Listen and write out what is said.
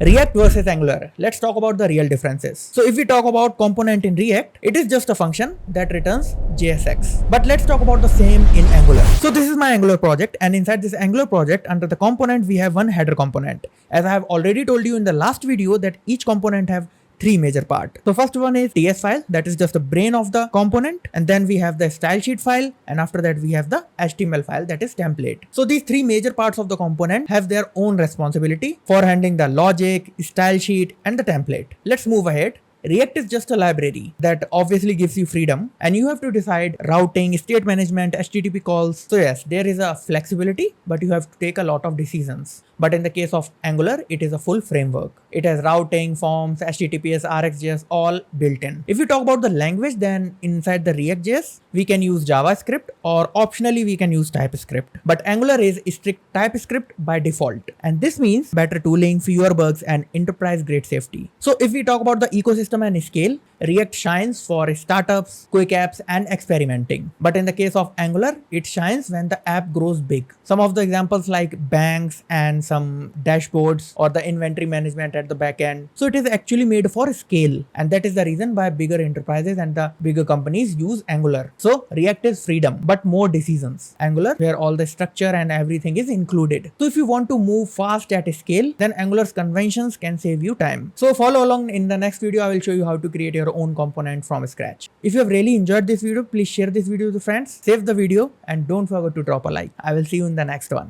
React versus Angular. Let's talk about the real differences. So if we talk about component in React, it is just a function that returns JSX. But let's talk about the same in Angular. So this is my Angular project, and inside this Angular project, under the component, we have one header component. As I have already told you in the last video that each component have three major parts. So first one is TS file, that is just the brain of the component, and then we have the style sheet file, and after that we have the HTML file, that is template. So these three major parts of the component have their own responsibility for handling the logic, style sheet, and the template. Let's move ahead. React is just a library that obviously gives you freedom, and you have to decide routing, state management, HTTP calls. So yes, there is a flexibility, but you have to take a lot of decisions. But in the case of Angular, it is a full framework. It has routing, forms, HTTPS, RxJS, all built in. If you talk about the language, then inside the React.js, we can use JavaScript, or optionally we can use TypeScript. But Angular is strict TypeScript by default. And this means better tooling, fewer bugs, and enterprise grade safety. So if we talk about the ecosystem and scale, React shines for startups, quick apps, and experimenting. But in the case of Angular, it shines when the app grows big. Some of the examples like banks and some dashboards or the inventory management at the back end. So it is actually made for scale, and that is the reason why bigger enterprises and the bigger companies use Angular. So React is freedom, but more decisions. Angular, where all the structure and everything is included. So if you want to move fast at scale, then Angular's conventions can save you time. So follow along. In the next video, I will show you how to create your own component from scratch. If you have really enjoyed this video, please share this video with friends, save the video, and don't forget to drop a like. I will see you in the next one.